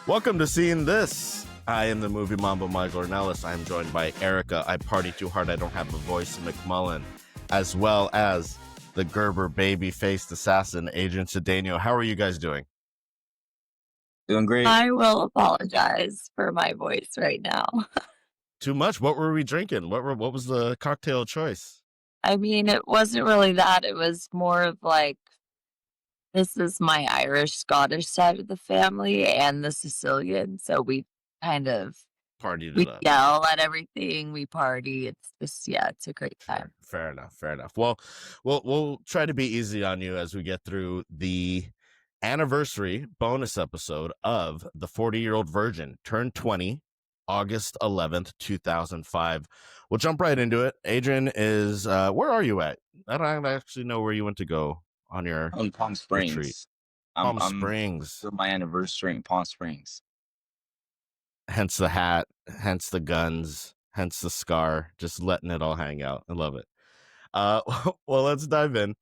Welcome to Seeing This. I am the movie Mambo Michael Ornelas. I am joined by Erica, I Party Too Hard, I Don't Have a Voice, McMullen, as well as the Gerber baby-faced assassin, Adrian Cedeno. How are you guys doing? Doing great. I will apologize for my voice right now. Too much? What were we drinking? What was the cocktail choice? I mean, it wasn't really that. It was more of like, this is my Irish Scottish side of the family and the Sicilian. So we kind of Partied we it up. yell at everything, we party. It's just it's a great time. Fair enough. Well, we'll try to be easy on you as we get through the anniversary bonus episode of The 40-Year-Old Virgin, turned 20, August 11th, 2005. We'll jump right into it. Adrian is, where are you at? I don't actually know where you went to go on your On Palm Springs. retreat. I'm Springs. for my anniversary in Palm Springs. Hence the hat, hence the guns, hence the scar, just letting it all hang out. I love it. Well, let's dive in.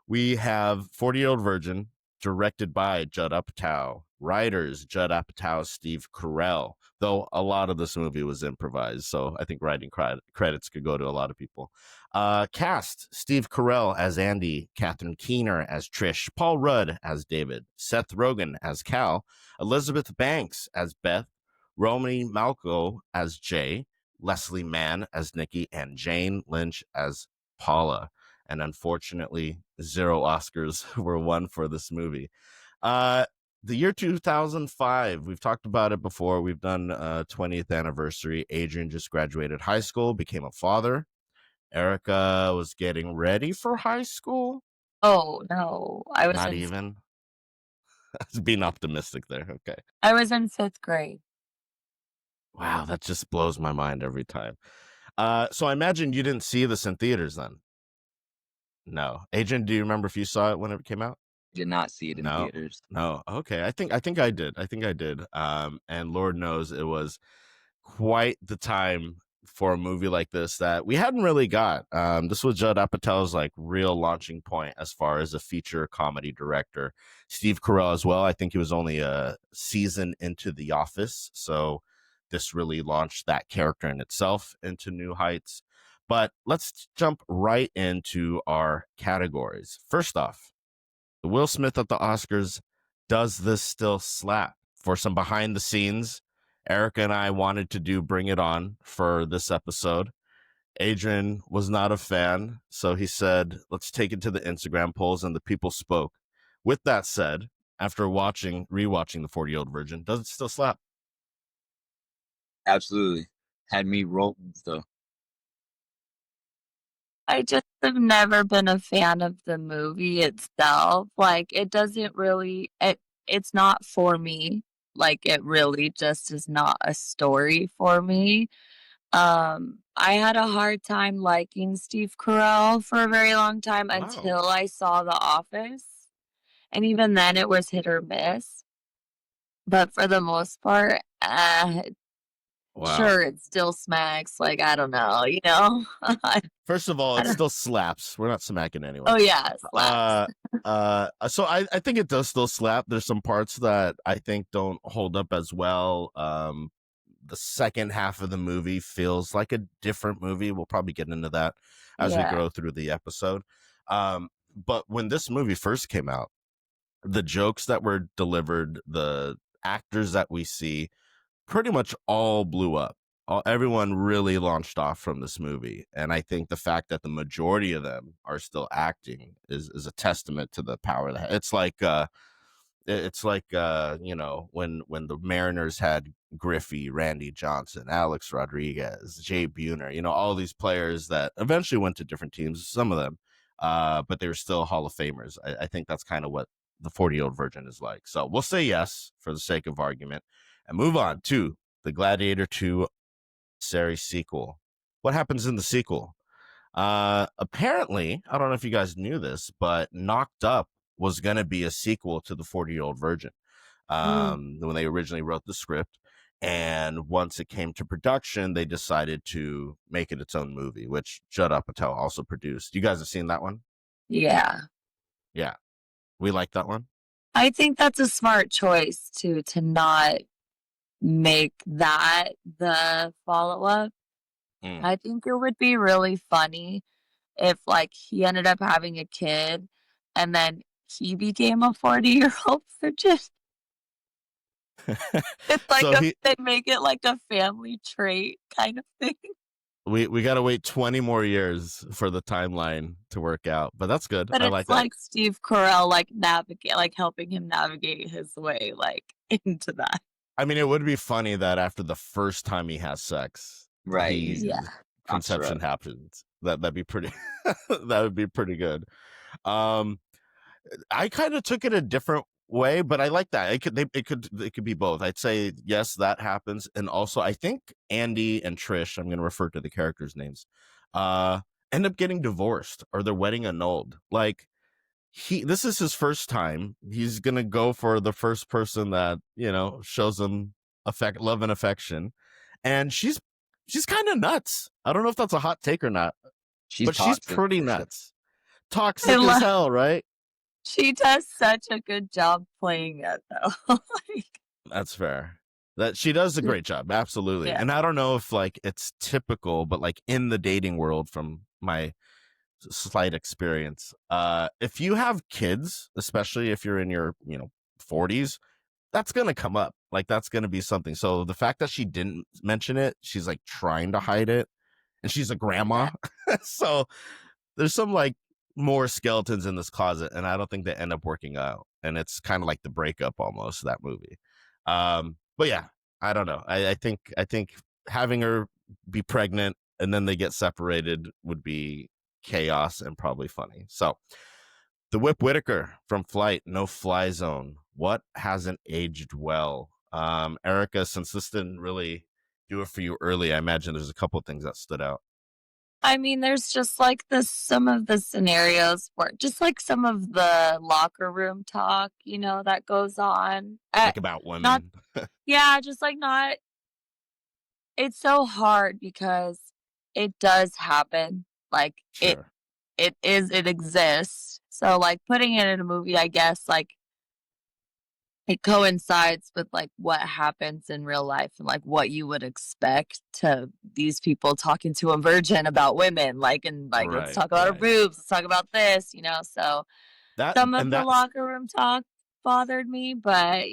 We have 40-Year-Old Virgin, directed by Judd Apatow. Writers, Judd Apatow, Steve Carrell. Though a lot of this movie was improvised, so I think writing credits could go to a lot of people. Cast, Steve Carell as Andy, Catherine Keener as Trish, Paul Rudd as David, Seth Rogen as Cal, Elizabeth Banks as Beth, Romany Malco as Jay, Leslie Mann as Nikki, and Jane Lynch as Paula. And unfortunately, 0 Oscars were won for this movie. The year 2005, we've talked about it before. We've done 20th anniversary. Adrian just graduated high school, became a father. Erica was getting ready for high school. Oh no, I was Not even. I was being optimistic there. Okay. I was in 5th grade. Wow, that just blows my mind every time. So I imagine you didn't see this in theaters then. No. Adrian, do you remember if you saw it when it came out? Did not see it in theaters. No. Okay. I think I did. And Lord knows it was quite the time for a movie like this that we hadn't really got. This was Judd Apatow's like real launching point as far as a feature comedy director. Steve Carell as well. I think he was only a season into The Office, so this really launched that character in itself into new heights. But let's jump right into our categories. First off, the Will Smith at the Oscars, does this still slap? For some behind the scenes, Erica and I wanted to do Bring It On for this episode. Adrian was not a fan, so he said, let's take it to the Instagram polls, and the people spoke. With that said, after rewatching the 40-Year-Old Virgin, does it still slap? Absolutely. Had me roll though. I just have never been a fan of the movie itself. Like, it doesn't really, it's not for me. Like, it really just is not a story for me. I had a hard time liking Steve Carell for a very long time until I saw The Office. And even then, it was hit or miss. But for the most part, sure, it still smacks. Like, I don't know, you know? First of all, it still slaps. We're not smacking anyone. Oh, yeah, it slaps. So I think it does still slap. There's some parts that I think don't hold up as well. The second half of the movie feels like a different movie. We'll probably get into that as we go through the episode. But when this movie first came out, the jokes that were delivered, the actors that we see, pretty much all blew up. Everyone really launched off from this movie. And I think the fact that the majority of them are still acting is a testament to the power that it's like you know, when the Mariners had Griffey, Randy Johnson, Alex Rodriguez, Jay Buhner, you know, all these players that eventually went to different teams, some of them, but they were still Hall of Famers. I think that's kind of what the 40-Year-Old Virgin is like. So we'll say yes for the sake of argument and move on to the Gladiator 2 series sequel. What happens in the sequel? Apparently, I don't know if you guys knew this, but Knocked Up was going to be a sequel to the 40-Year-Old Virgin when they originally wrote the script. And once it came to production, they decided to make it its own movie, which Judd Apatow also produced. You guys have seen that one? Yeah. Yeah. We like that one? I think that's a smart choice to not make that the follow-up. I think it would be really funny if, like, he ended up having a kid and then he became a 40-year-old virgin. It's like So they make it like a family trait kind of thing. we got to wait 20 more years for the timeline to work out, but that's good. But I it's like that. like Steve Carell, like, helping him navigate his way, like, into that. I mean, it would be funny that after the first time he has sex, Right. Yeah. conception happens. That'd be pretty. That would be pretty good. I kind of took it a different way, but I like that. It could be both. I'd say yes, that happens, and also I think Andy and Trish, I'm going to refer to the characters' names, end up getting divorced or their wedding annulled. Like this is his first time. He's gonna go for the first person that shows him love and affection, and she's kind of nuts. I don't know if that's a hot take or not, but she's pretty nuts, toxic as hell, right? She does such a good job playing it, though. That's fair. That she does a great job, absolutely. Yeah. And I don't know if like it's typical, but like in the dating world, from my slight experience, if you have kids, especially if you're in your 40s, that's gonna come up. Like that's gonna be something. So the fact that she didn't mention it, she's like trying to hide it, and she's a grandma. So there's some like more skeletons in this closet, and I don't think they end up working out. And it's kind of like the breakup almost, that movie. But yeah, I don't know. I think having her be pregnant and then they get separated would be chaos and probably funny. So the Whip Whitaker from Flight, No Fly Zone. What hasn't aged well? Erica, since this didn't really do it for you early, I imagine there's a couple of things that stood out. I mean, there's just like some of the scenarios where just like some of the locker room talk, that goes on. Like about women. Just like not. It's so hard because it does happen. Like Sure. it exists. So like putting it in a movie, I guess, like it coincides with like what happens in real life and like what you would expect to these people talking to a virgin about women, like, and like let's talk about our boobs, let's talk about this, so some of the locker room talk bothered me, but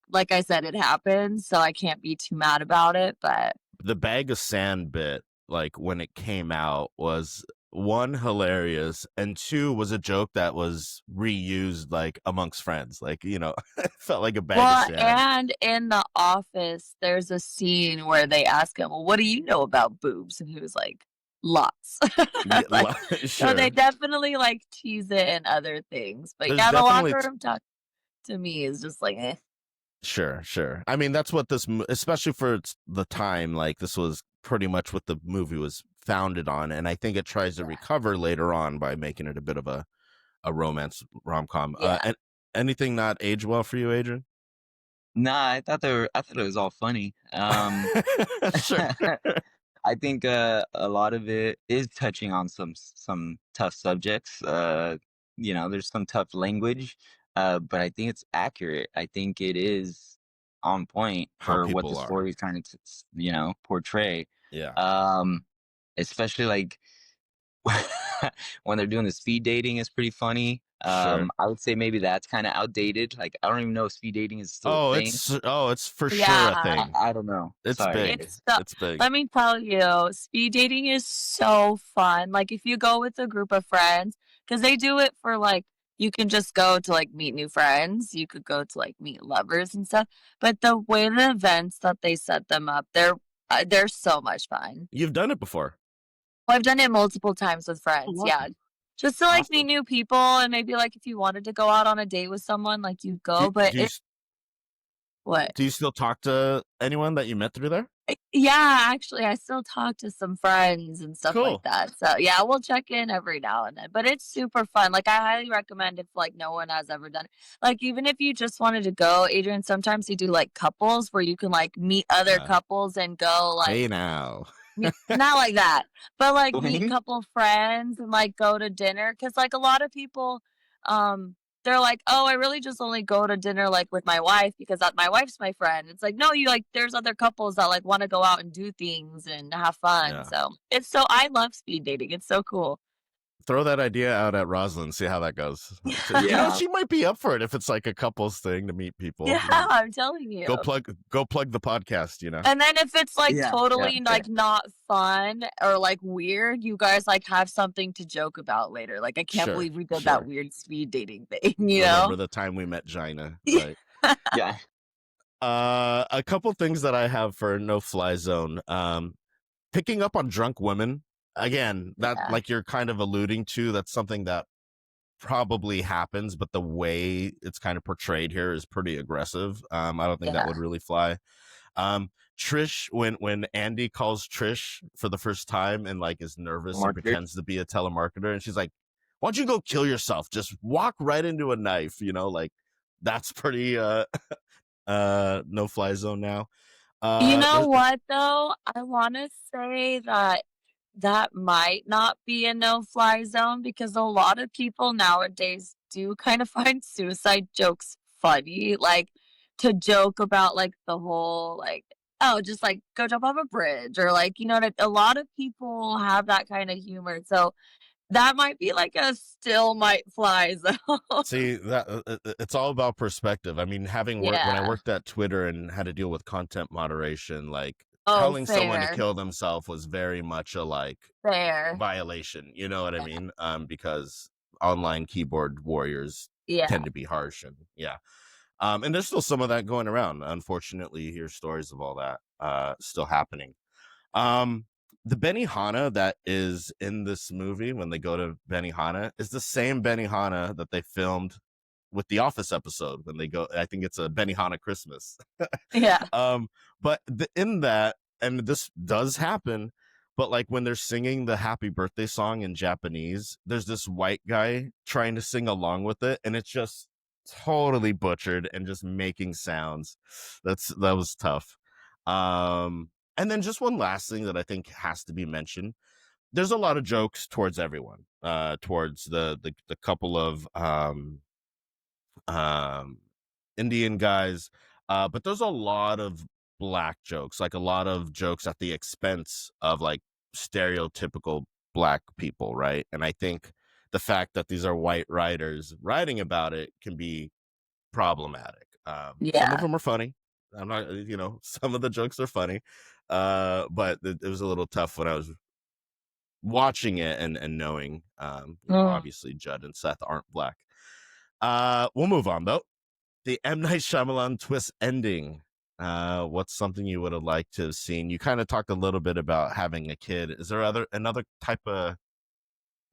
like I said, it happens, so I can't be too mad about it. But the bag of sand bit, like when it came out, was one, hilarious, and two, was a joke that was reused like amongst friends. Like, it felt like a bag of sand. And in The Office, there's a scene where they ask him, well, what do you know about boobs? And he was like, lots. Sure. So they definitely like tease it and other things. But There's the locker room talk to me is just like, eh. Sure. I mean, that's what this, especially for the time, like this was pretty much what the movie was founded on, and I think it tries to recover later on by making it a bit of a romance rom-com. And anything not age well for you, Adrian? Nah, I thought it was all funny. Sure. I think a lot of it is touching on some tough subjects. There's some tough language, but I think it's accurate. I think it is on point for what the story is trying to, portray. Yeah. Especially like when they're doing the speed dating is pretty funny. Sure. I would say maybe that's kind of outdated. Like I don't even know if speed dating is still a thing. It's for sure a thing. I don't know. It's big. It's big. Let me tell you, speed dating is so fun. Like if you go with a group of friends, because they do it for like, you can just go to like meet new friends. You could go to like meet lovers and stuff. But the way the events that they set them up, they're so much fun. You've done it before. Well, I've done it multiple times with friends. Yeah. Just to like meet new people, and maybe like if you wanted to go out on a date with someone, like you go. What? Do you still talk to anyone that you met through there? Yeah, actually, I still talk to some friends and stuff like that. So yeah, we'll check in every now and then. But it's super fun. Like I highly recommend if like no one has ever done it. Like even if you just wanted to go, Adrian, sometimes they do like couples where you can like meet other couples and go like. Hey now. Not like that, but like meet a couple friends and like go to dinner, because like a lot of people they're like, "Oh, I really just only go to dinner, like, with my wife because that my wife's my friend." It's like, no, you like there's other couples that, like, wanna go out and do things and have fun, Yeah. so it's so I love speed dating, it's so cool. Throw that idea out at Rosalind, see how that goes. Yeah. She might be up for it if it's like a couples thing to meet people. Yeah, I'm telling you. Go plug the podcast, And then if it's, like, Yeah, totally, fair. like, not fun or, like, weird, you guys, like, have something to joke about later, like, I can't Sure, believe we did sure. that weird speed dating thing, you Remember know? the time we met Gina, right? Yeah. A couple things that I have for no fly zone. Picking up on drunk women. Again, that Yeah. like you're kind of alluding to, that's something that probably happens, but the way it's kind of portrayed here is pretty aggressive. I don't think that Yeah. would really fly. Trish, when Andy calls Trish for the first time and like is nervous and Marketer. pretends to be a telemarketer, and she's like, "Why don't you go kill yourself? Just walk right into a knife." Like that's pretty no fly zone now. You know There's what, though? I wanna say that that might not be a no-fly zone because a lot of people nowadays do kind of find suicide jokes funny, like, to joke about, like, the whole, like, "Oh, just, like, go jump off a bridge," or, like, you know what a lot of people have that kinda humor, so that might be, like, a still might fly zone. See that it's all about perspective. I mean, having worked when I Yeah. worked at Twitter and had to deal with content moderation, like Oh, telling someone to fair, kill themselves was very much a like fair. violation. You know what I Yeah. mean? Because online keyboard warriors Yeah. tend to be harsh and yeah. And there's still some of that going around. Unfortunately, you hear stories of all that still happening. Um, the Benihana that is in this movie when they go to Benihana is the same Benihana that they filmed with the Office episode when they go. I think it's a Benihana Christmas. Yeah. But in that, and this does happen, but like when they're singing the Happy Birthday song in Japanese, there's this white guy trying to sing along with it, and it's just totally butchered and just making sounds. That was tough. And then just one last thing that I think has to be mentioned. There's a lot of jokes towards everyone, towards the couple of um, Indian guys, but there's a lot of black jokes, like a lot of jokes at the expense of like stereotypical black people, right? And I think the fact that these are white writers writing about it can be problematic. Some of Yeah. them are funny. I'm not, some of the jokes are funny, but it was a little tough when I was watching it and knowing, Mm. obviously Judd and Seth aren't black. We'll move on though. The M. Night Shyamalan twist ending. What's something you would have liked to have seen? You kind of talked a little bit about having a kid. Is there another type of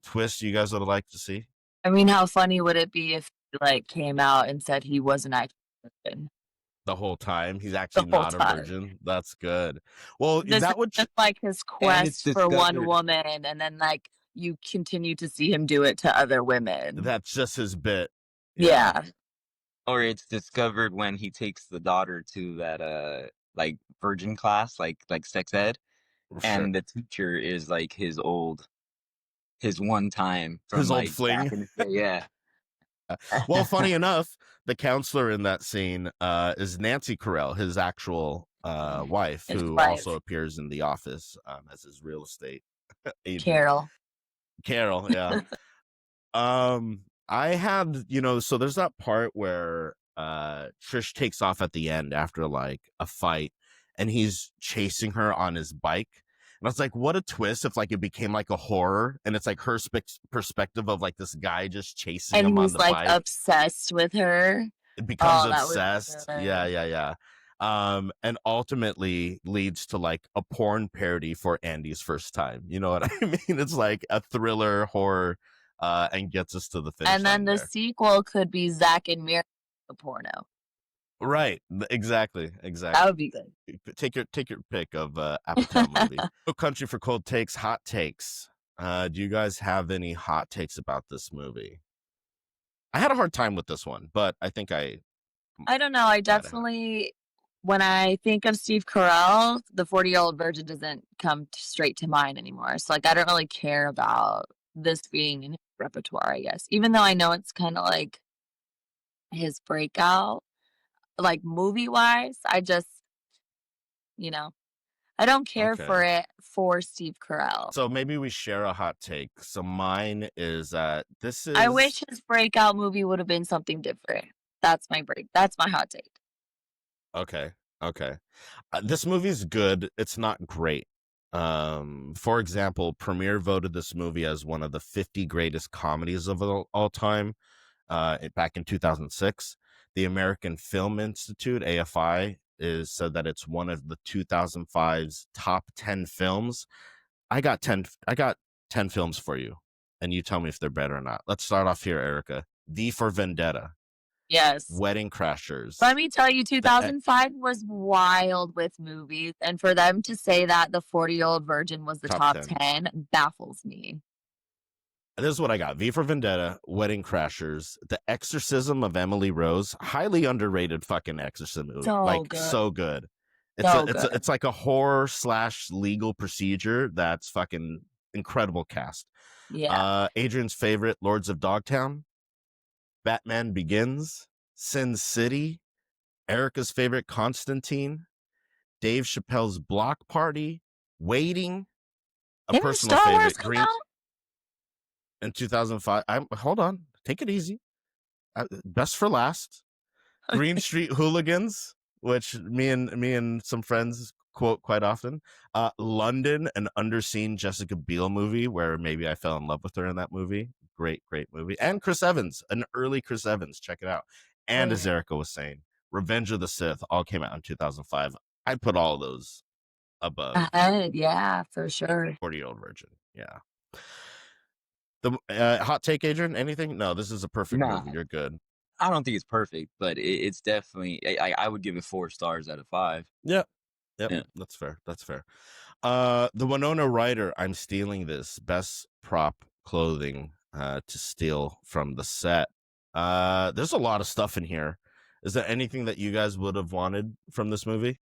twist you guys would have liked to see? I mean, how funny would it be if he, like, came out and said he wasn't actually a virgin The whole time he's the actually whole not a time? virgin. That's good. Well, This is that would just, like, his And it's quest for one discovered. woman, and then, like, you continue to see him do it to other women. that's just his bit. Yeah. Or it's discovered when he takes the daughter to that like virgin class, like sex ed, Sure. and the teacher is like his one time from His old like fling. back in the day. Yeah. Well, funny enough, the counselor in that scene is Nancy Carrell, his actual wife, His who wife. also appears in The Office as his real estate agent. Carrell. Carrell, yeah. I had, so there's that part where Trish takes off at the end after like a fight and he's chasing her on his bike. And I was like, what a twist if like it became like a horror and it's like her perspective of like this guy just chasing And him on he's, the like, bike. obsessed with her. It becomes Oh, that was obsessed. good. Yeah. And ultimately leads to like a porn parody for Andy's first time. You know what I mean? It's like a thriller horror and gets us to the finish And then line the there. sequel could be Zack and Miri, the porno. Right. Exactly. That would be good. Take your pick of Apatow movie. No Country for Cold Takes, hot takes. Do you guys have any hot takes about this movie? I had a hard time with this one, but I think I don't know, I might have. definitely when I think of Steve Carell, the 40-year-old virgin doesn't come straight to mind anymore, so, like, I don't really care about this being in his repertoire, I guess, even though I know it's kinda like his breakout, like movie wise. I just, you know, I don't care for Okay. it for Steve Carell. So maybe we share a hot take. So mine is that this I is wish his breakout movie would have been something different. That's my hot take. okay. Okay. This movie's good. It's not great. For example, Premiere voted this movie as one of the 50 greatest comedies of all time. Back in 2006, the American Film Institute (AFI) said that it's one of the 2005's top 10 films. I got 10 films for you, and you tell me if they're better or not. Let's start off here, Erica. V for Vendetta, Yes. Wedding Crashers, Let me tell you, the 2005 was wild with movies, and for them to say that the 40-Year-Old Virgin was the top top 10. 10 baffles me. This is what I got: V for Vendetta, Wedding Crashers, The Exorcism of Emily Rose, highly underrated fucking exorcism movie, So like good. so good. So good. It's like a horror / legal procedure that's fucking incredible cast. Yeah. Adrian's favorite, Lords of Dogtown, Batman Begins, Sin City, Erica's favorite, Constantine, Dave Chappelle's Block Party, Waiting, a Didn't personal Star Wars favorite, come Green out? in 2005. Hold on, take it easy. Best for last. Green Street Hooligans, which me and some friends quote quite often. London, an underseen Jessica Biel movie where maybe I fell in love with her in that movie. Great movie. And Chris Evans, an early Chris Evans. Check it out. And as Erica was saying, Revenge of the Sith all came out in 2005. I put all of those above Yeah, for sure. 40-Year-Old Virgin. Yeah. The hot take, Adrian? Anything? No, this is a perfect Nah, movie. You're good. I don't think it's perfect, but it's definitely. I would give it 4 stars out of 5. Yep. Yep. Yeah. That's fair. That's fair. The Winona Ryder, I'm stealing this. Best prop clothing to steal from the set. There's a lot of stuff in here. Is there anything that you guys would have wanted from this movie?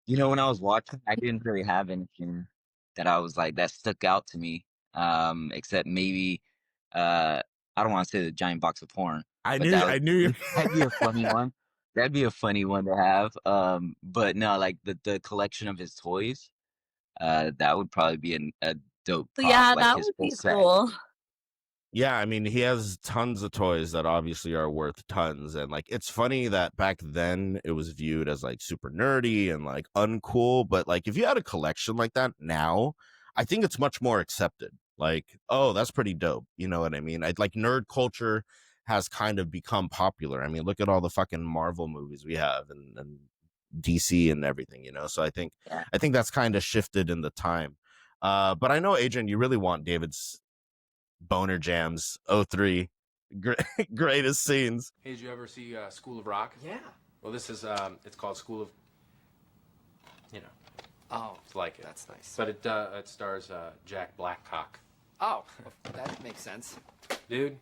You know, when I was watching, I didn't really have anything that I was like that stuck out to me. Except maybe I don't want to say the giant box of porn, I but knew you. that'd be a funny one. That'd be a funny one to have. But no, like the collection of his toys, that would probably be a dope So prop, yeah, like that his would whole be set. cool. Yeah, I mean, he has tons of toys that obviously are worth tons. And like, it's funny that back then it was viewed as like super nerdy and like uncool. But like, if you had a collection like that now, I think it's much more accepted. Like, oh, that's pretty dope. You know what I mean? Like, nerd culture has kind of become popular. I mean, look at all the fucking Marvel movies we have and DC and everything, you know? So Yeah. I think that's kind of shifted in the time. But I know, Adrian, you really want David's Boner Jams 03 greatest scenes. Hey, did you ever see School of Rock? Yeah. Well, this is it's called School of, you know, Oh, it's like it. that's nice. But it stars Jack Blackcock. Oh, well, that makes sense. Dude,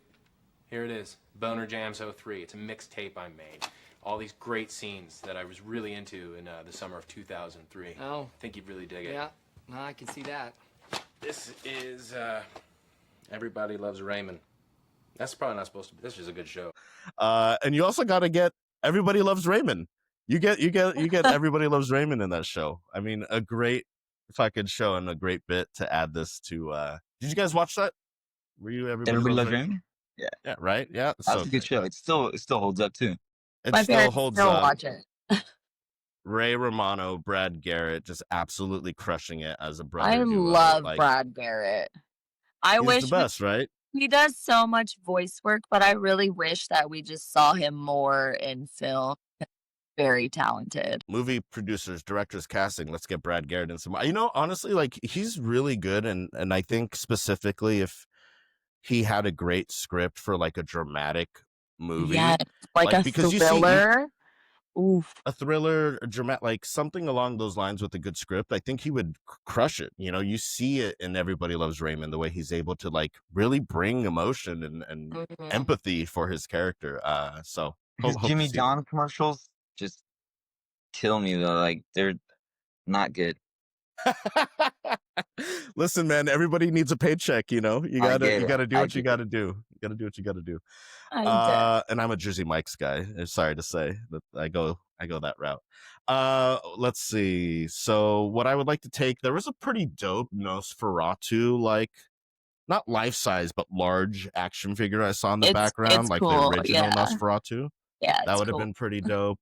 here it is, Boner Jams 03. It's a mixtape I made. All these great scenes that I was really into in the summer of 2003. Oh. I think you'd really dig it. Yeah, no, I can see that. This is Everybody Loves Raymond. That's probably not supposed to be. This is a good show. And you also got to get Everybody Loves Raymond. You get Everybody Loves Raymond in that show. I mean, a great fucking show and a great bit to add this to. Did you guys watch that? Were you Everybody Loves Raymond? Yeah. Yeah. Right. Yeah. That's a good show. It still holds up too. It My still parents holds still up. watch it. Ray Romano, Brad Garrett, just absolutely crushing it as a brother. I duo. love Like, Brad Garrett. I he's wish the best, right? he does so much voice work, but I really wish that we just saw him more in film. Very talented. Movie producers, directors, casting. Let's get Brad Garrett in some. You know, honestly, like he's really good, and I think specifically if he had a great script for like a dramatic movie, Yeah, like a because thriller. Oof. a thriller, a dramatic, like something along those lines with a good script, I think he would crush it. You know, you see it in Everybody Loves Raymond, the way he's able to like really bring emotion and Mhm. empathy for his character. So His hope to Jimmy see John commercials just kill me though. Like they're not good. it. Listen, man, everybody needs a paycheck, you know. You I gotta get it. do I what you get it. gotta do. You gotta do what you gotta do. I did. And I'm a Jersey Mike's guy. Sorry to say that I go that route. Let's see. So what I would like to take, there was a pretty dope Nosferatu, like not life size, but large action figure I saw in the background, It's like the cool. original Yeah. Nosferatu. Yeah, That it's would have cool. been pretty dope.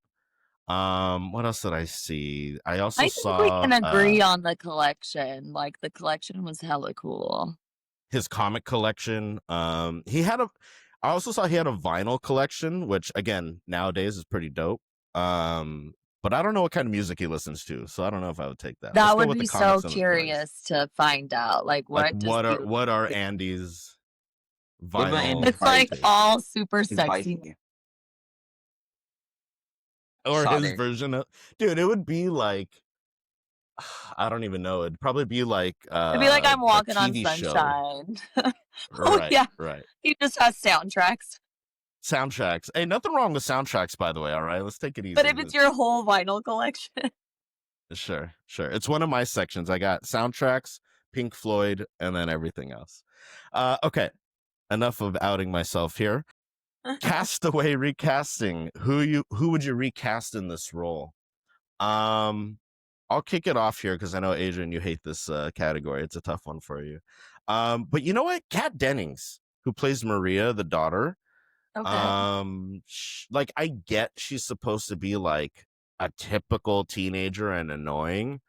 What else did I see? I also I think we saw can agree on the collection. Like the collection was hella cool. his comic collection. I also saw he had a vinyl collection, which again nowadays is pretty dope. But I don't know what kind of music he listens to, so I don't know if I would take that. Let's That go would with the be so comics and the toys. curious to find out. Like Like what does he what are Andy's What about vinyl? Andy's It's like vice? all super His vice sexy. game. Or Saw his there. version of, dude, it would be like, I don't even know. It'd probably be like It'd be like I'm walking a on TV show. sunshine. Oh Right, yeah, right. he just has soundtracks. Soundtracks. Hey, nothing wrong with soundtracks, by the way. All right, let's take it easy. But if it's your whole vinyl collection, Sure. It's one of my sections. I got soundtracks, Pink Floyd, and then everything else. Okay, enough of outing myself here. Castaway recasting. Who would you recast in this role? I'll kick it off here because I know, Adrian, you hate this category. It's a tough one for you. But you know what? Kat Dennings, who plays Maria, the daughter. okay. Like I get she's supposed to be like a typical teenager and annoying,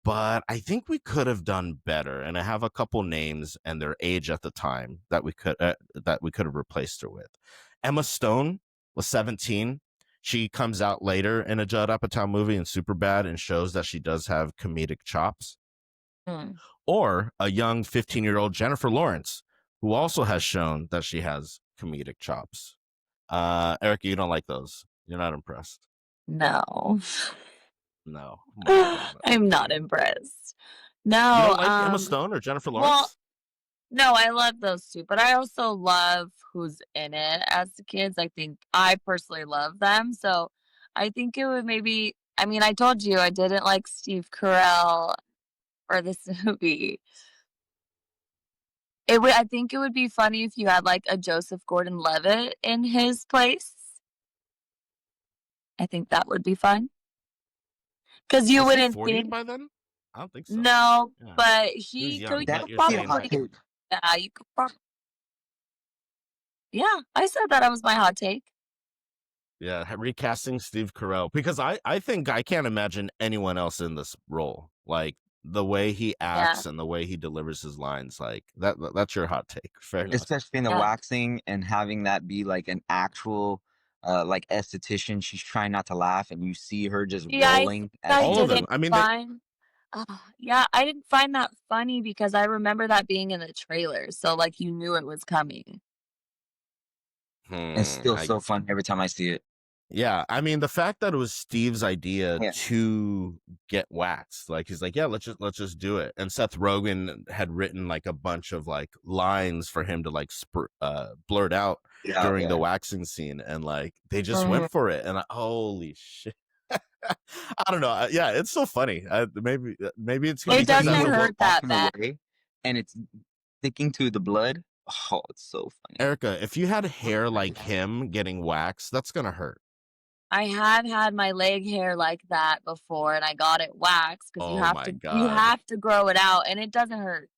but I think we could have done better. And I have a couple names and their age at the time that we could have replaced her with. Emma Stone was 17. She comes out later in a Judd Apatow movie in Superbad and shows that she does have comedic chops. Or a young 15-year-old Jennifer Lawrence, who also has shown that she has comedic chops. Erica, you don't like those. You're not impressed. No. No. Oh my God. I'm Okay. not impressed. No. You don't like Emma Stone or Jennifer Lawrence? Well, no, I love those two, but I also love who's in it as the kids. I think I personally love them. So I think it would maybe, I mean, I told you I didn't like Steve Carell for this movie. I think it would be funny if you had like a Joseph Gordon-Levitt in his place. I think that would be fun. Because you Was he wouldn't 40 think. by then? I don't think so. No, Yeah. but He's he young, could, but you you're could saying probably, that. yeah, you could probably. Yeah, I said that was my hot take. Yeah, recasting Steve Carell, because I think I can't imagine anyone else in this role. Like the way he acts and the way he delivers his lines, like that's your hot take. Fair enough. Especially in the Yeah. waxing and having that be like an actual like esthetician. She's trying not to laugh and you see her just Yeah, rolling as I she's All of them. didn't I mean, find. Yeah, I didn't find that funny because I remember that being in the trailer. So like you knew it was coming. it's still so fun every time I see it. Yeah, I mean the fact that it was Steve's idea Yeah. to get waxed, like he's like, yeah, let's just do it. And Seth Rogen had written like a bunch of like lines for him to like blurt out during the waxing scene, and like they just went for it, and holy shit. I don't know. Yeah, it's so funny. Maybe it's It doesn't hurt that walking bad. away and it's sticking to the blood. Oh, it's so funny. Erica, if you had hair like him getting waxed, that's gonna hurt. I had my leg hair like that before, and I got it waxed because Oh you have my to God. grow it out, and it doesn't hurt.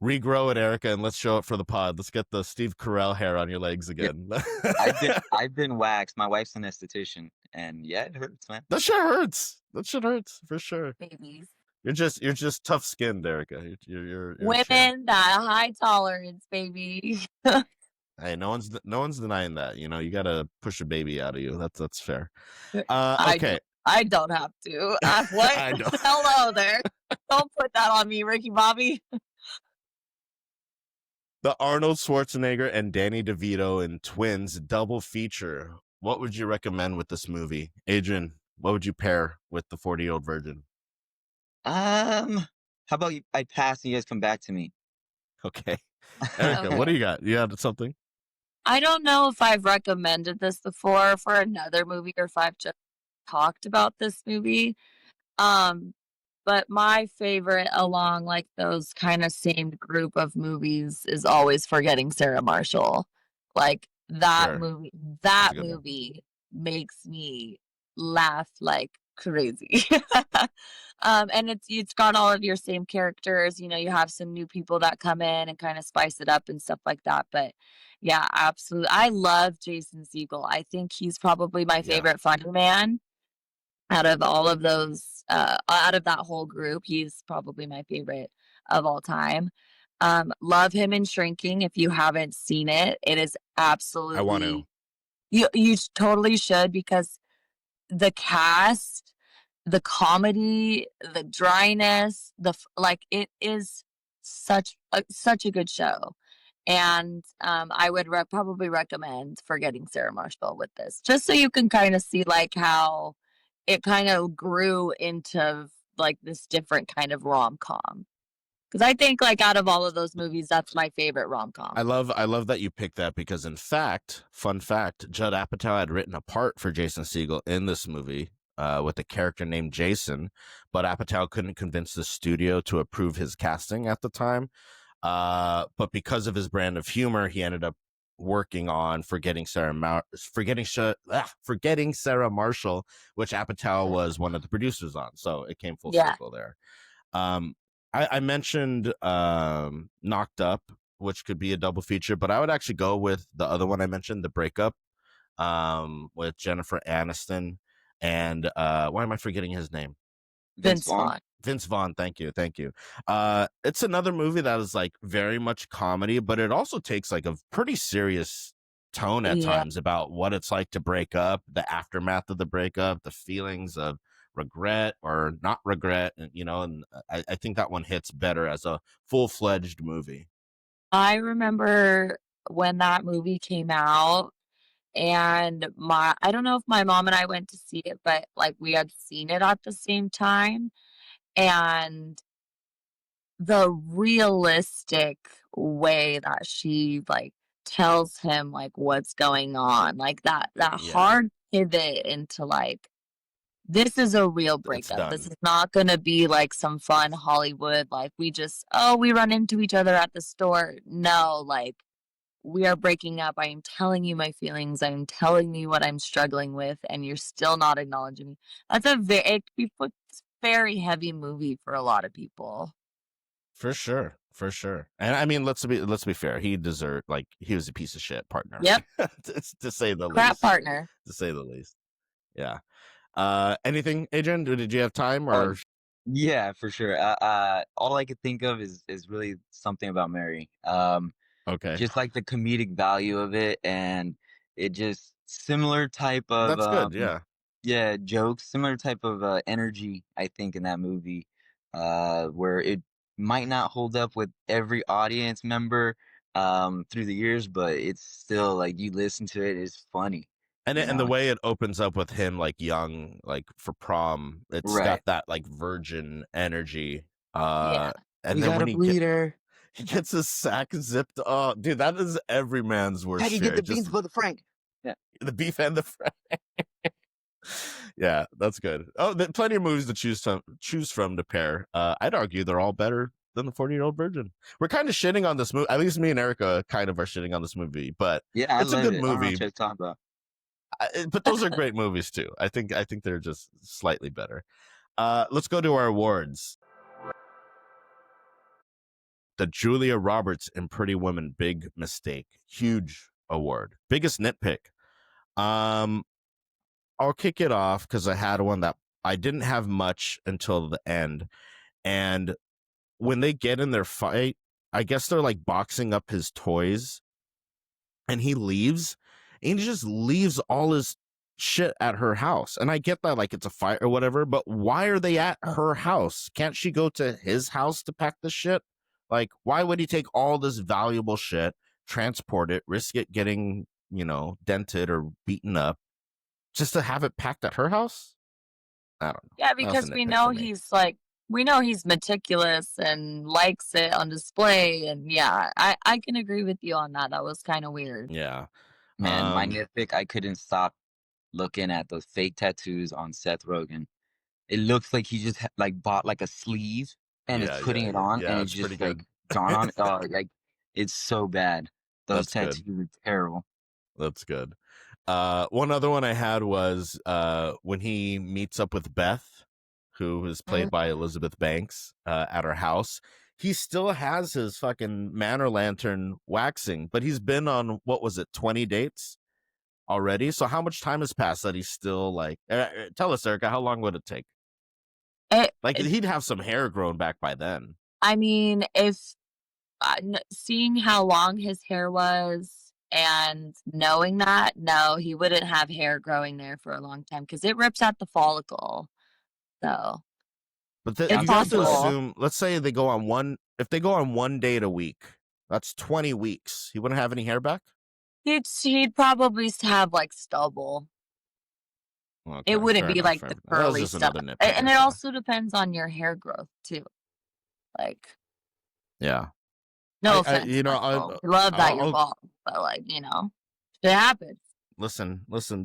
Regrow it, Erica, and let's show it for the pod. Let's get the Steve Carell hair on your legs again. I've been waxed. My wife's an esthetician, and yeah, it hurts, man. That shit hurts. That shit hurts for sure. Babies. You're just tough skinned, Erica. You're Women that high tolerance, baby. Hey, no one's denying that. You know, you gotta push a baby out of you. That's fair. Okay. I don't have to. What? I know. Hello there. Don't put that on me, Ricky Bobby. The Arnold Schwarzenegger and Danny DeVito in Twins double feature. What would you recommend with this movie? Adrian, what would you pair with the 40-year-old virgin? How about I pass and you guys come back to me? Okay. Erica, what do you got? You got something? I don't know if I've recommended this before for another movie or if I've just talked about this movie. But But my favorite along like those kind of same group of movies is always Forgetting Sarah Marshall. Like Sure. That's that a good one. movie makes me laugh like crazy. And it's got all of your same characters. You know, you have some new people that come in and kind of spice it up and stuff like that. But yeah, absolutely. I love Jason Segel. I think he's probably my Yeah. favorite funny man out of all of those, out of that whole group. He's probably my favorite of all time. Love him in Shrinking. If you haven't seen it, it is I want to. absolutely you totally should because the cast, the comedy, the dryness, like it is such a good show. And I would probably recommend Forgetting Sarah Marshall with this, just so you can kind of see like how it kind of grew into like this different kind of rom com. Because I think like out of all of those movies, that's my favorite rom com. I love that you picked that because, in fact, fun fact, Judd Apatow had written a part for Jason Segel in this movie with a character named Jason, but Apatow couldn't convince the studio to approve his casting at the time. But because of his brand of humor, he ended up working on Forgetting Sarah Marshall, which Apatow was one of the producers on. So it came full Yeah. circle there. I mentioned Knocked Up, which could be a double feature, but I would actually go with the other one I mentioned, The Breakup, with Jennifer Aniston and why am I forgetting his name? Vince Vaughn. Vince Vaughn, thank you. It's another movie that is like very much comedy, but it also takes like a pretty serious tone at times about what it's like to break up, the aftermath of the breakup, the feelings of regret or not regret, and and I think that one hits better as a full-fledged movie. I remember when that movie came out, and I don't know if my mom and I went to see it, but like we had seen it at the same time. And the realistic way that she like tells him like what's going on, like that hard pivot into like this is a real It's breakup. done. This is not gonna be like some fun Hollywood, like we run into each other at the store. No, like we are breaking up. I am telling you my feelings. I am telling you what I'm struggling with, and you're still not acknowledging me. That's it could be very heavy movie for a lot of people. For sure. And I mean, let's be fair. He was a piece of shit partner. Yep. to say the Crap least. partner. To say the least. Yeah. Anything, Adrian? Did you have time or? Yeah, for sure. All I could think of is really Something About Mary. Okay. Just like the comedic value of it, and it just similar type of That's good. Yeah. jokes, similar type of energy. I think in that movie, where it might not hold up with every audience member through the years, but it's still like you listen to it, it's funny. And the way it opens up with him like young, like for prom, it's got that like virgin energy. Yeah. And then when he gets his sack zipped. Oh, dude, that is every man's worst How do you fear. get the beans for the Frank? Yeah, the beef and the Frank. Yeah, that's good. Oh, plenty of movies to choose from to pair. I'd argue they're all better than the 40-Year-Old Virgin. We're kind of shitting on this movie. At least me and Erica kind of are shitting on this movie, but yeah, it's a good movie. I don't know what you're talking about. But those are great movies too. I think they're just slightly better. Let's go to our awards. The Julia Roberts in Pretty Woman, Big Mistake, huge award. Biggest nitpick. I'll kick it off because I had one that I didn't have much until the end, and when they get in their fight, I guess they're like boxing up his toys, and he leaves, and he just leaves all his shit at her house. And I get that like it's a fight or whatever, but why are they at her house? Can't she go to his house to pack the shit? Like, why would he take all this valuable shit, transport it, risk it getting, dented or beaten up just to have it packed at her house? I don't know. Yeah, because we know he's meticulous and likes it on display. And yeah, I can agree with you on that. That was kind of weird. Yeah. Man, my nitpick, I couldn't stop looking at those fake tattoos on Seth Rogen. it looks like he just like bought like a sleeve and is Yeah, putting yeah, it yeah, on, and yeah. it's It's pretty just like good. gone on. Oh, like it's so bad. Those That's good. tattoos are terrible. That's good. One other one I had was when he meets up with Beth, who is played by Elizabeth Banks, at her house. He still has his fucking Manor Lantern waxing, but he's been on, what was it, 20 dates already? So how much time has passed that he's still like, tell us, Erica, how long would it take? It, Like, it, he'd have some hair grown back by then. I mean, if seeing how long his hair was and knowing that, no, he wouldn't have hair growing there for a long time because it rips out the follicle. So But it's you have to But possible. assume, let's say they go on if they go on 1 date a week, that's 20 weeks. He wouldn't have any hair back? He'd probably have like stubble. Okay, It wouldn't fair be enough. like Fair the enough. That was curly just stuff. another nitpick And I it saw. also depends on your hair growth too. Like, Yeah. no I offense, you know, Michael. We love that you're I'll bald, but it happens. listen.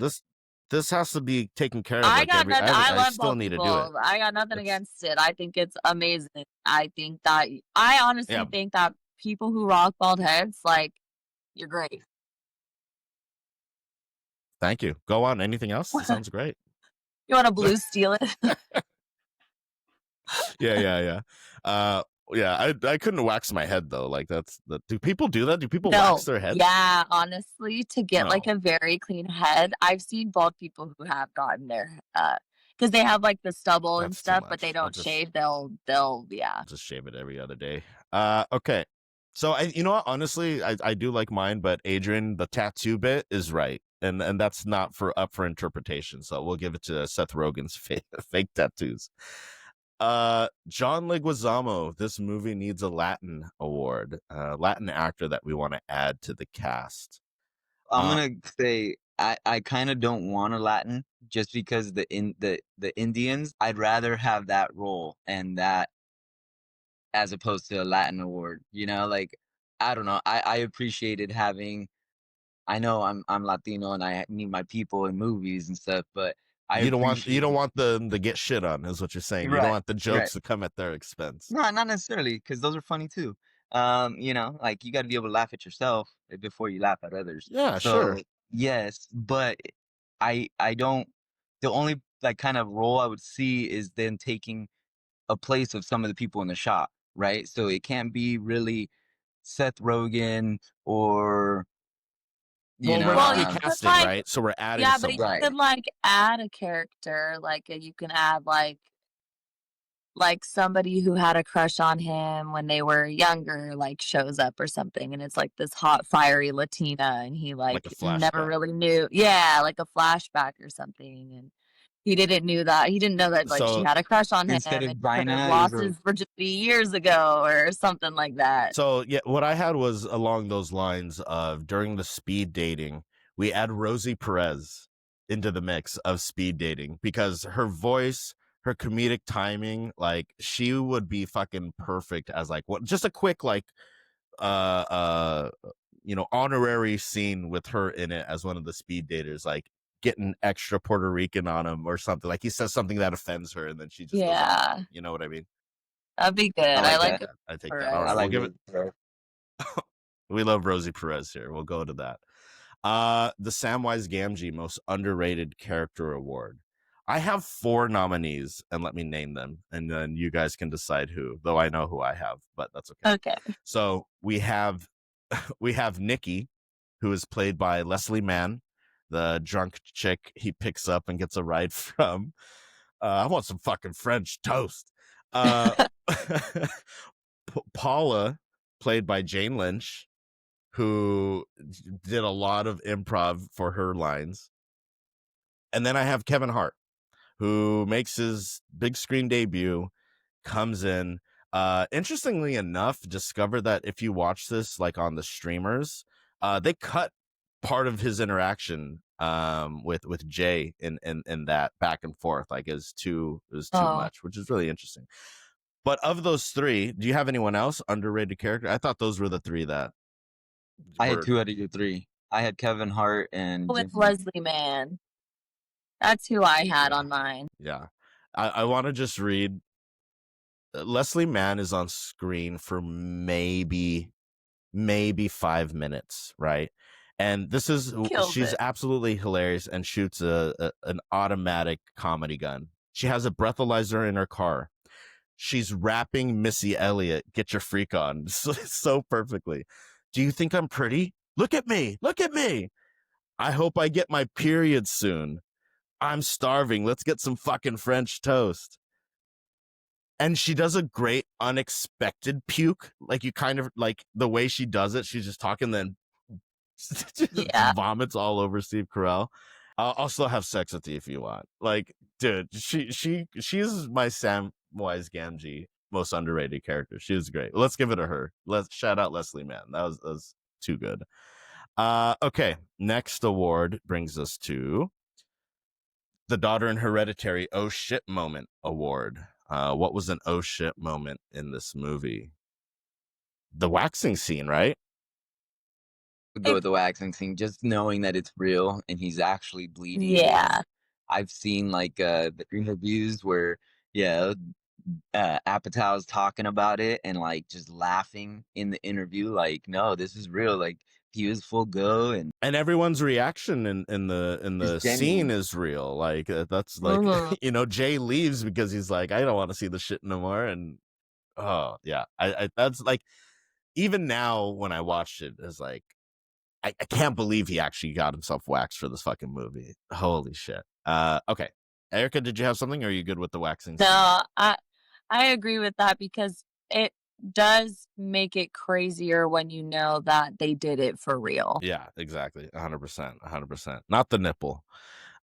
This has to be taken care of. I Like got nothing. I I love still bald need to do it. people. I got nothing It's against it. I think it's amazing. I yeah. honestly think that people who rock bald heads, like, you're great. Thank you. Go on. Anything else? It sounds great. You want to blue steal it? Yeah. Yeah. I couldn't wax my head though. Like do people do that? Do people wax No. their heads? Yeah, honestly, to get like No, a very clean head, I've seen bald people who have gotten their because they have like the stubble and that's too stuff, but they much. don't shave. Yeah. Just shave it every other day. Okay. So you know what? Honestly, I do like mine, but Adrian, the tattoo bit is right, and that's not up for interpretation. So we'll give it to Seth Rogen's fake tattoos. John Leguizamo. This movie needs a Latin award, Latin actor that we want to add to the cast. I'm gonna say I kind of don't want a Latin just because the Indians. I'd rather have that role and that as opposed to a Latin award. You know, like I don't know. I appreciated having. I know I'm Latino and I need my people in movies and stuff, but I You don't appreciate want them to get shit on, is what you're saying. You don't right, want the right. jokes to come at their expense. No, not necessarily, because those are funny too. Like you got to be able to laugh at yourself before you laugh at others. Yeah, sure. So yes, but I don't. The only like kind of role I would see is them taking a place of some of the people in the shop, right? So it can't be really Seth Rogen or Well, we're Well, not you could recasting, like, right? So we're adding yeah, but you someone. right. could like add a character, like you can add like somebody who had a crush on him when they were younger, like shows up or something, and it's like this hot, fiery Latina, and he Like a never flashback. really knew, yeah, like a flashback or something, and he didn't know that like she So had a crush on him, Instead and of he could have Dinah, it was lost a his virginity years ago or something like that. So yeah, what I had was along those lines of during the speed dating, we add Rosie Perez into the mix of speed dating because her voice, her comedic timing, like she would be fucking perfect as like what just a quick like uh uh honorary scene with her in it as one of the speed daters, like getting extra Puerto Rican on him or something. Like he says something that offends her and then she just goes off on Yeah, him. You know what I mean? that'd be good. I I like like that. it I take for that. All I right, we'll like give it. Rosie. We love Rosie Perez here. We'll go to that. The Samwise Gamgee Most Underrated Character Award. I have 4 nominees, and let me name them, and then you guys can decide who. Though I know who I have, but that's okay. Okay. So we have Nikki, who is played by Leslie Mann, the drunk chick he picks up and gets a ride from. I want some fucking French toast. Paula, played by Jane Lynch, who did a lot of improv for her lines. And then I have Kevin Hart, who makes his big screen debut, comes in. Interestingly enough, discovered that if you watch this like on the streamers, they cut part of his interaction with Jay in that back and forth, like it was too much, which is really interesting. But of those 3, do you have anyone else underrated character? I thought those were the 3 that I had were 2 out of your 3. I had Kevin Hart and With Jim. Leslie Mann. That's who I had on mine. Yeah. I want to just read. Leslie Mann is on screen for maybe 5 minutes, right? And this is Kills she's it. absolutely hilarious and shoots an automatic comedy gun. She has a breathalyzer in her car. She's rapping Missy Elliott, "Get Your Freak On," so perfectly. Do you think I'm pretty? Look at me. Look at me. I hope I get my period soon. I'm starving. Let's get some fucking French toast. And she does a great unexpected puke. Like, you kind of like the way she does it. She's just talking, then just Yeah. vomits all over Steve Carell. I'll still have sex with you if you want. Like, dude, she's my Samwise Gamgee most underrated character. She was great. Let's give it to her. Let's shout out Leslie Mann. That was too good. Okay, next award brings us to the Daughter in Hereditary "Oh shit" moment award. What was an oh shit moment in this movie? The waxing scene, right? Go with the waxing scene, just knowing that it's real and he's actually bleeding. Yeah. I've seen like the interviews where Apatow's talking about it and like just laughing in the interview, like, no, this is real. Like, he was full go and And everyone's reaction in the it's scene genuine. is real. Like, that's like, Mhm. Jay leaves because he's like, I don't want to see the shit no more. And oh yeah, I that's like, even now when I watched it, it's like, I can't believe he actually got himself waxed for this fucking movie. Holy shit. Okay, Erica, did you have something, or are you good with the waxing scene? No, I agree with that because it does make it crazier when you know that they did it for real. Yeah, exactly. 100%. 100%. Not the nipple.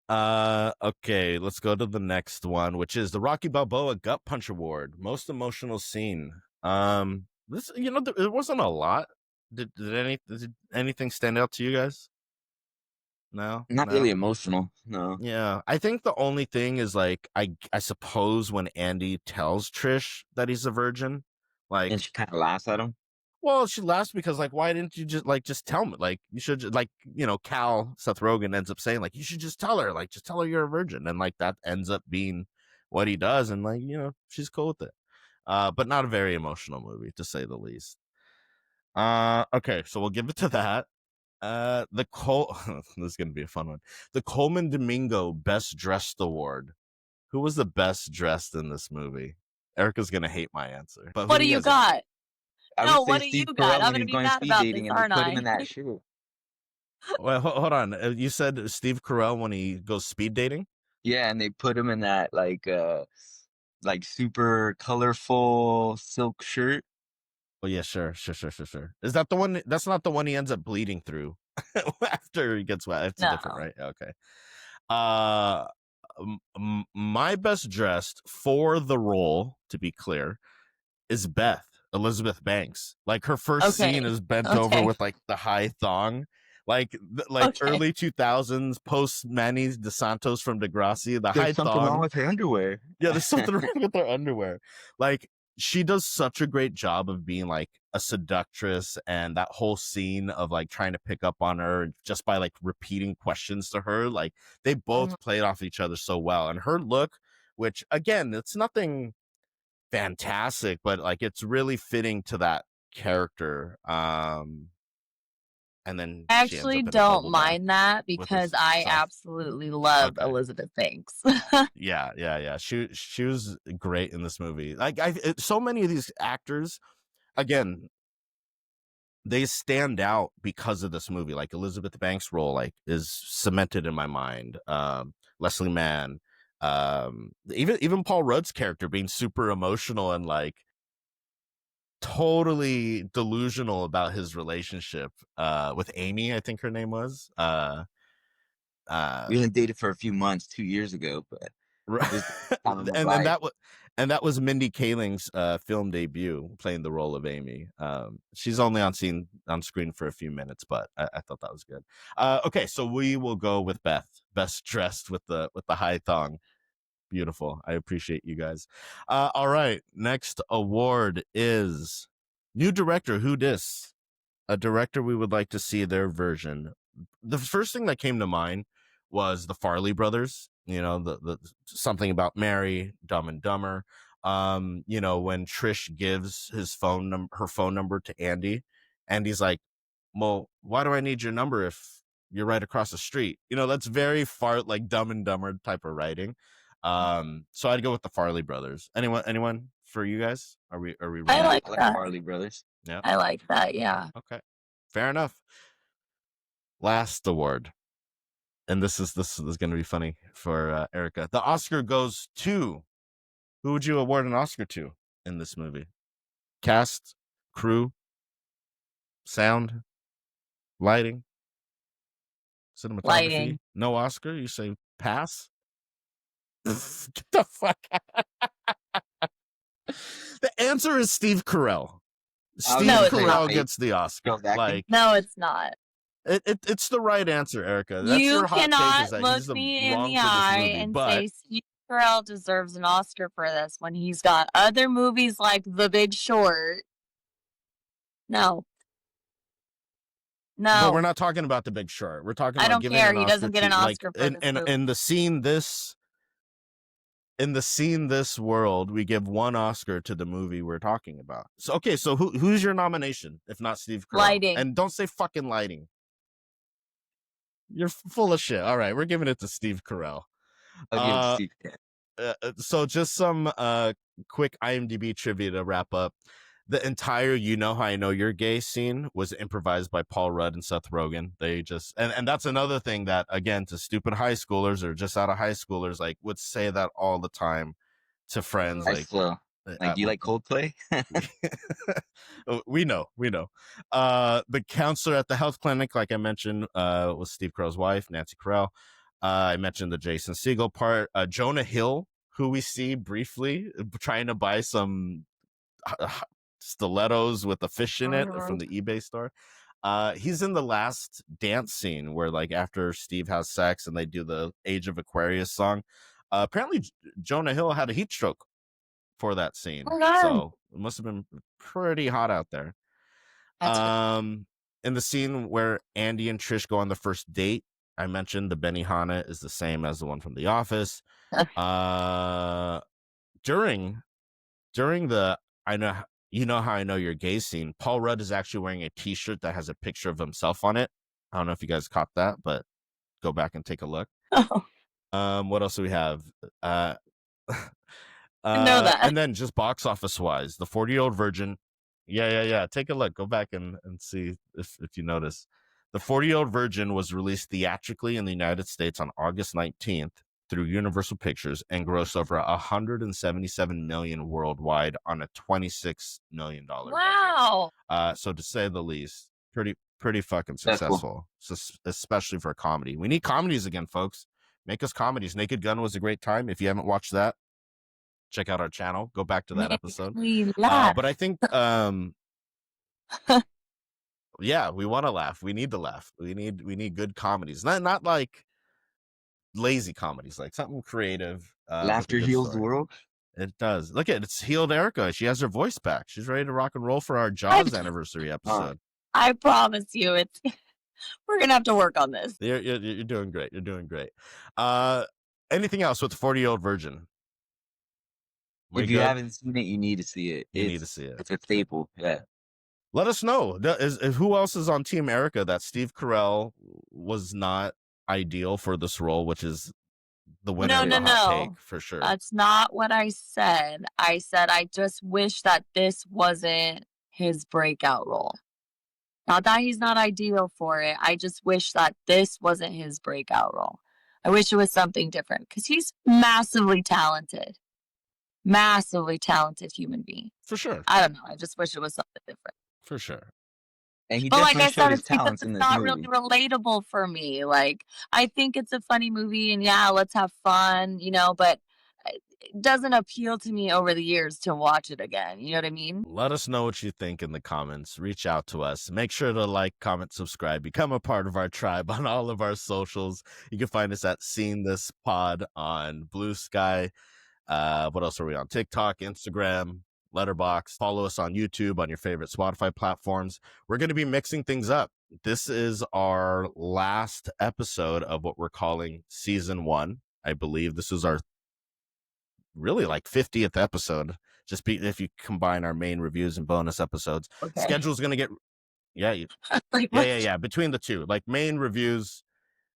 Okay, let's go to the next one, which is the Rocky Balboa Gut Punch Award. Most emotional scene. This, it wasn't a lot. Did anything stand out to you guys? No? Not really emotional, no. Yeah. I think the only thing is, like, I suppose when Andy tells Trish that he's a virgin, like, And she kind of laughs at him. well, she laughs because, like, why didn't you just tell me? Like, you should just, like, Seth Rogen ends up saying, like, you should just tell her, like, just tell her you're a virgin. And, like, that ends up being what he does. And, like, she's cool with it. But not a very emotional movie, to say the least. Okay, so we'll give it to that. This is going to be a fun one. The Coleman Domingo Best Dressed Award. Who was the best dressed in this movie? Erica's going to hate my answer. But who What do do you you guys have? got? I would No, say what do you Steve got? Carell I'm when gonna he's be going mad speed about this, dating and they aren't put him in I? that shoe. Well, hold on. You said Steve Carell when he goes speed dating? Yeah, and they put him in that like super colorful silk shirt. Oh yeah, sure. Is that the one? That's not the one he ends up bleeding through after he gets wet. It's No. different, right? Okay. Uh, my best dressed for the role, to be clear, is Elizabeth Banks. Like, her first scene Okay. is bent over Okay. with, like, the high thong. Like, Okay. early 2000s, post Manny DeSantos from Degrassi, the There's high something wrong thong. with her underwear. Yeah, there's something wrong with her underwear. Like, she does such a great job of being, like, a seductress, and that whole scene of, like, trying to pick up on her just by, like, repeating questions to her. Like, they both Mhm. played off each other so well. And her look, which, again, it's nothing fantastic, but, like, it's really fitting to that character. And then I she ends actually up in a don't bubble bath mind that with her because I South. absolutely love Okay. Elizabeth Banks. Yeah. She was great in this movie. Like, so many of these actors, again, they stand out because of this movie. Like, Elizabeth Banks' role, like, is cemented in my mind. Leslie Mann, even Paul Rudd's character being super emotional and, like, totally delusional about his relationship with Amy, I think her name was. We only dated for a few months 2 years ago, but this time of his and then life. that was Mindy Kaling's film debut, playing the role of Amy. She's only on screen for a few minutes, but I thought that was good. Okay, so we will go with best dressed with the high thong. Beautiful. I appreciate you guys. All right, next award is new director. Who dis? A director we would like to see their version. The first thing that came to mind was the Farley brothers, You know, the something about Mary, Dumb and Dumber. You know, when Trish gives her phone number to Andy, Andy's like, well, why do I need your number if you're right across the street? You know, that's very far like Dumb and Dumber type of writing. So I'd go with the Farley brothers. Anyone for you guys? Are we I running? like I like that. Farley Brothers. Yeah. I like that. Yeah. Okay. Fair enough. Last award. And this is going to be funny for Erica. The Oscar goes to, who would you award an Oscar to in this movie? Cast, crew, sound, lighting, cinematography. Lighting. No Oscar. You say pass. Get the fuck out. The answer is Steve Carell. Steve No, it's Carell not. gets the Oscar. Girls acting? Like, No, it's not. it's the right answer, Erica. That's You your hot take, cannot is that look he's the me in wrong the for this eye movie, and but say Steve Carell deserves an Oscar for this when he's got other movies like The Big Short. No. But No. we're not talking about The Big Short. We're talking I about don't giving care. an He Oscar doesn't get an to, like, Oscar for this movie. in the scene this world, we give one Oscar to the movie we're talking about. So okay, so who's your nomination if not Steve Carell? Lighting. And don't say fucking lighting. You're full of shit. All right, we're giving it to Steve Carell. I'll give it to Steve Carell. So just some quick IMDb trivia to wrap up. The entire "You Know How I Know You're Gay" scene was improvised by Paul Rudd and Seth Rogen. They just and that's another thing that, again, to stupid high schoolers or just out of high schoolers, like, would say that all the time to friends. I Like, still like. Do you like Coldplay? we know. The counselor at the health clinic, like I mentioned, was Steve Carell's wife, Nancy Carell. I mentioned the Jason Segel part. Jonah Hill, who we see briefly trying to buy some stilettos with a fish in it from the eBay store. He's in the last dance scene where, like, after Steve has sex and they do the Age of Aquarius song. Apparently Jonah Hill had a heat stroke for that scene. Oh, God. So it must have been pretty hot out there. In the scene where Andy and Trish go on the first date, I mentioned the Benihana is the same as the one from The Office. During the You Know How I Know You're Gay scene, Paul Rudd is actually wearing a t-shirt that has a picture of himself on it. I don't know if you guys caught that, but go back and take a look. Oh. What else do we have? I know that. And then just box office wise, The 40-Year-Old Virgin. Yeah. Take a look. Go back and see if you notice. The 40-Year-Old Virgin was released theatrically in the United States on August 19th through Universal Pictures and grossed over $177 million worldwide on a $26 million budget. Wow. So to say the least, pretty fucking successful, especially for a comedy. We need comedies again, folks. Make us comedies. Naked Gun was a great time. If you haven't watched that, check out our channel. Go back to that episode. We laugh. But I think, yeah, we want to laugh. We need to laugh. We need good comedies. Not like lazy comedies, like something creative. Laughter heals the world. It does. Look at it's healed Erica. She has her voice back. She's ready to rock and roll for our Jaws anniversary episode. I promise you, we're gonna have to work on this. You're doing great. You're doing great. Anything else with the 40-Year-Old Virgin? If you haven't seen it, you need to see it. You need to see it. It's a staple. Yeah. Let us know. Who else is on Team Erica that Steve Carell was not ideal for this role, which is the winner of the hot take for sure. That's not what I said. I said I just wish that this wasn't his breakout role. Not that he's not ideal for it. I just wish that this wasn't his breakout role. I wish it was something different because he's massively talented human being. For sure. I don't know. I just wish it was something different. For sure. And he But like definitely I showed said, his it's because talents it's in this not movie. really relatable for me. Like, I think it's a funny movie and yeah, let's have fun, but it doesn't appeal to me over the years to watch it again. You know what I mean? Let us know what you think in the comments. Reach out to us. Make sure to like, comment, subscribe. Become a part of our tribe on all of our socials. You can find us at Seen This Pod on Blue Sky. What else are we on? TikTok, Instagram, Letterboxd. Follow us on YouTube, on your favorite Spotify platforms. We're going to be mixing things up. This is our last episode of what we're calling season 1. I believe. This is our really like 50th episode. If you combine our main reviews and bonus episodes. Okay. Schedule's going to get, yeah, Like, yeah. Between the two, like main reviews,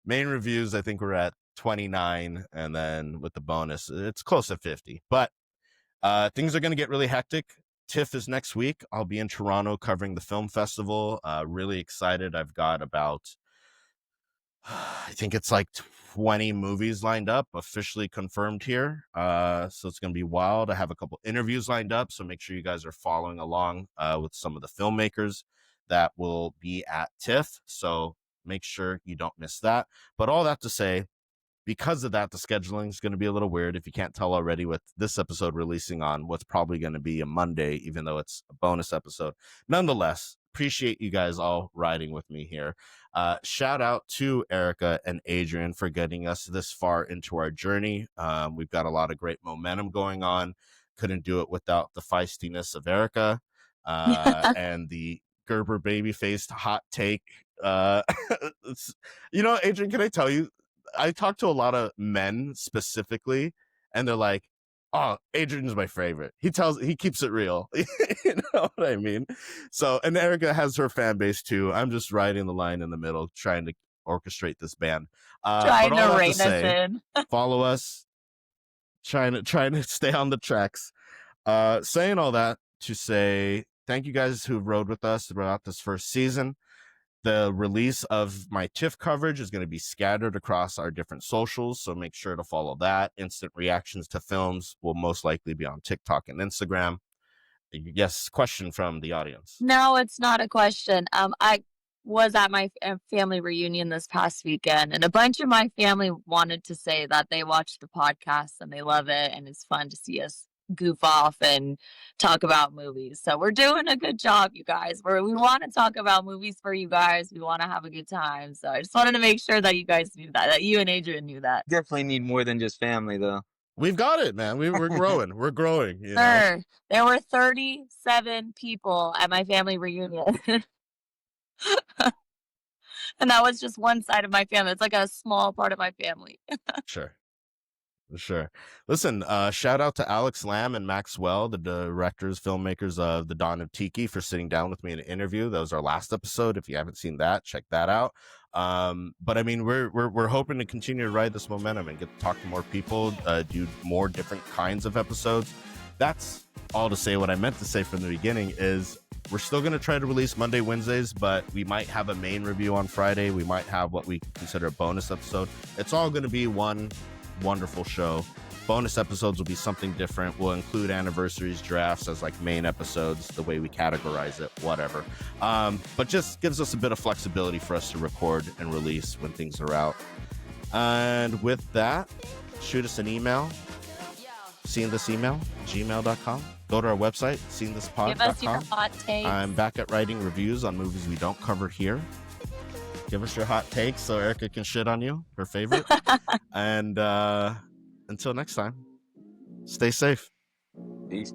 I think we're at 29. And then with the bonus, it's close to 50. But things are going to get really hectic. TIFF is next week. I'll be in Toronto covering the film festival. Really excited. I've got about, I think it's like 20 movies lined up, officially confirmed here. So it's going to be wild. I have a couple interviews lined up, so make sure you guys are following along with some of the filmmakers that will be at TIFF. So make sure you don't miss that. But all that to say, because of that, the scheduling is going to be a little weird if you can't tell already, with this episode releasing on what's probably going to be a Monday, even though it's a bonus episode. Nonetheless, appreciate you guys all riding with me here. Shout out to Erica and Adrian for getting us this far into our journey. We've got a lot of great momentum going on. Couldn't do it without the feistiness of Erica and the Gerber baby-faced hot take. Adrian, can I tell you, I talk to a lot of men specifically, and they're like, "Oh, Adrian's my favorite. He keeps it real." You know what I mean? So, and Erica has her fan base too. I'm just riding the line in the middle, trying to orchestrate this band. trying But to all that rein to us say, in. follow us. Trying to stay on the tracks. Saying all that to say thank you guys who rode with us throughout this first season. The release of my TIFF coverage is going to be scattered across our different socials, so make sure to follow that. Instant reactions to films will most likely be on TikTok and Instagram. Yes, question from the audience. No, it's not a question. I was at my family reunion this past weekend, and a bunch of my family wanted to say that they watched the podcast and they love it, and it's fun to see us goof off and talk about movies. So we're doing a good job, you guys. We want to talk about movies for you guys. We want to have a good time. So I just wanted to make sure that you guys knew that you and Adrian knew that. Definitely need more than just family, though. We've got it, man. We're growing. We're growing. You know? Sir, there were 37 people at my family reunion. And that was just one side of my family. It's like a small part of my family. Sure. Listen, shout out to Alex Lamb and Maxwell, the directors, filmmakers of The Dawn of Tiki, for sitting down with me in an interview. That was our last episode. If you haven't seen that, check that out. But I mean, we're hoping to continue to ride this momentum and get to talk to more people, do more different kinds of episodes. That's all to say. What I meant to say from the beginning is we're still going to try to release Monday, Wednesdays, but we might have a main review on Friday. We might have what we consider a bonus episode. It's all going to be one wonderful show. Bonus episodes will be something different. We'll include anniversaries, drafts as like main episodes, the way we categorize it, whatever. But just gives us a bit of flexibility for us to record and release when things are out. And with that, shoot us an email. seeingthisemail@gmail.com. Go to our website, seeingthispod.com. Give us your hot takes. I'm back at writing reviews on movies we don't cover here. Give us your hot takes so Erica can shit on you, her favorite. And until next time, stay safe. Peace.